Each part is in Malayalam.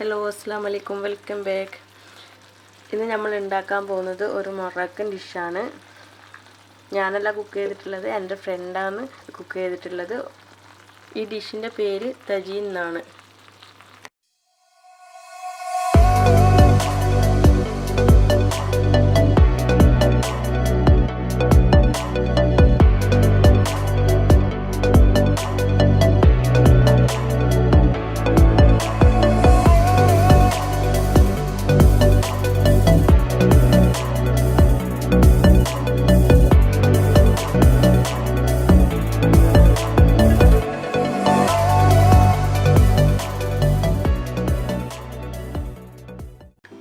ഹലോ അസ്സലാമു അലൈക്കും, വെൽക്കം ബാക്ക്. ഇന്ന് നമ്മൾ ഉണ്ടാക്കാൻ പോകുന്നത് ഒരു മൊറോക്കൻ ഡിഷാണ്. ഞാനല്ല കുക്ക് ചെയ്തിട്ടുള്ളത്, എൻ്റെ ഫ്രണ്ടാണ് കുക്ക് ചെയ്തിട്ടുള്ളത്. ഈ ഡിഷിൻ്റെ പേര് തജീൻ എന്നാണ്.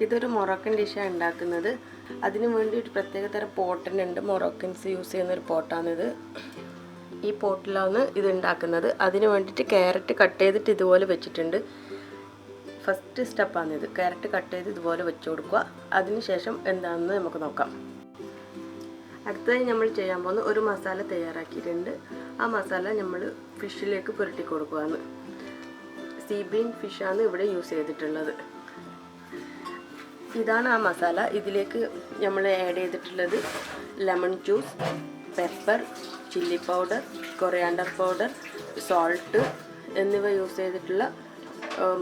ഇതൊരു മൊറോക്കൻ ഡിഷാണ് ഉണ്ടാക്കുന്നത്. അതിനു വേണ്ടി ഒരു പ്രത്യേക തരം പോട്ടുണ്ട്. മൊറോക്കൻസ് യൂസ് ചെയ്യുന്നൊരു പോട്ടാണിത്. ഈ പോട്ടിലാണ് ഇത് ഉണ്ടാക്കുന്നത്. അതിന് വേണ്ടിയിട്ട് ക്യാരറ്റ് കട്ട് ചെയ്തിട്ട് ഇതുപോലെ വെച്ചിട്ടുണ്ട്. ഫസ്റ്റ് സ്റ്റെപ്പാണിത്. ക്യാരറ്റ് കട്ട് ചെയ്ത് ഇതുപോലെ വെച്ച് കൊടുക്കുക. അതിനുശേഷം എന്താണെന്ന് നമുക്ക് നോക്കാം. അടുത്തതായി നമ്മൾ ചെയ്യാൻ പോകുന്ന ഒരു മസാല തയ്യാറാക്കിയിട്ടുണ്ട്. ആ മസാല നമ്മൾ ഫിഷിലേക്ക് പുരട്ടി കൊടുക്കുകയാണ്. സീബീൻ ഫിഷാണ് ഇവിടെ യൂസ് ചെയ്തിട്ടുള്ളത്. ഇതാണ് ആ മസാല. ഇതിലേക്ക് നമ്മൾ ആഡ് ചെയ്തിട്ടുള്ളത് lemon juice, pepper, chilli powder, coriander powder, salt എന്നിവ യൂസ് ചെയ്തിട്ടുള്ള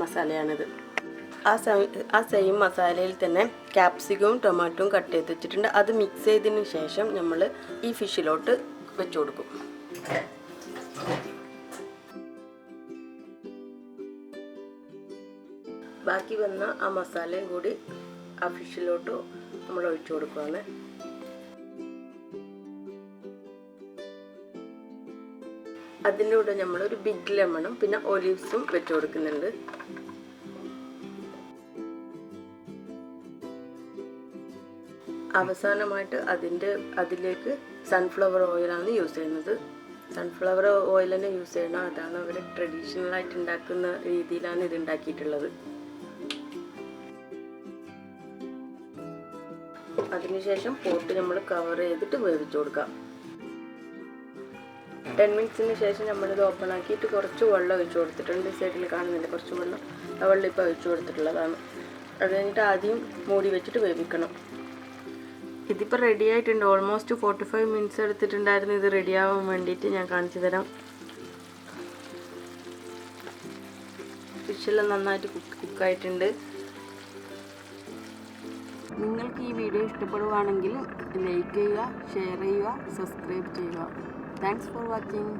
മസാലയാണിത്. ആ സെയിം മസാലയിൽ തന്നെ ക്യാപ്സിക്കവും ടൊമാറ്റോയും കട്ട് ചെയ്ത് വെച്ചിട്ടുണ്ട്. അത് മിക്സ് ചെയ്തതിന് ശേഷം നമ്മൾ ഈ ഫിഷിലോട്ട് വെച്ച് കൊടുക്കും. ബാക്കി വന്ന ആ മസാലയും കൂടി ആ ഫിഷിലോട്ട് നമ്മൾ ഒഴിച്ചു കൊടുക്കുകയാണ്. അതിൻ്റെ കൂടെ നമ്മളൊരു ബിഗ് ലെമണും പിന്നെ ഒലിവ്സും വെച്ച് കൊടുക്കുന്നുണ്ട്. അവസാനമായിട്ട് അതിലേക്ക് സൺഫ്ലവർ ഓയിലാണ് യൂസ് ചെയ്യുന്നത്. സൺഫ്ലവർ ഓയിൽ തന്നെ യൂസ് ചെയ്യണം. അതാണ് അവർ ട്രഡീഷണലായിട്ട് ഉണ്ടാക്കുന്ന രീതിയിലാണ് ഇത് ഉണ്ടാക്കിയിട്ടുള്ളത്. അതിനുശേഷം പോട്ട് നമ്മൾ കവർ ചെയ്തിട്ട് വേവിച്ചു കൊടുക്കാം. 10 മിനിറ്റ്സിന് ശേഷം നമ്മളിത് ഓപ്പൺ ആക്കിയിട്ട് കുറച്ച് വെള്ളം ഒഴിച്ചു കൊടുത്തിട്ടുണ്ട്. സൈഡിൽ കാണുന്നില്ല കുറച്ച് വെള്ളം. ആ വെള്ളം ഇപ്പോൾ ഒഴിച്ചു കൊടുത്തിട്ടുള്ളതാണ്. അത് കഴിഞ്ഞിട്ട് ആദ്യം മൂടി വെച്ചിട്ട് വേവിക്കണം. ഇതിപ്പോൾ റെഡി ആയിട്ടുണ്ട്. ഓൾമോസ്റ്റ് 45 മിനിറ്റ്സ് എടുത്തിട്ടുണ്ടായിരുന്നു ഇത് റെഡിയാവാൻ വേണ്ടിയിട്ട്. ഞാൻ കാണിച്ചു തരാം. ഫിഷെല്ലാം നന്നായിട്ട് കുക്കായിട്ടുണ്ട്. നിങ്ങൾക്ക് ഈ വീഡിയോ ഇഷ്ടപ്പെടുകയാണെങ്കിൽ ലൈക്ക് ചെയ്യുക, ഷെയർ ചെയ്യുക, സബ്സ്ക്രൈബ് ചെയ്യുക. Thanks for watching.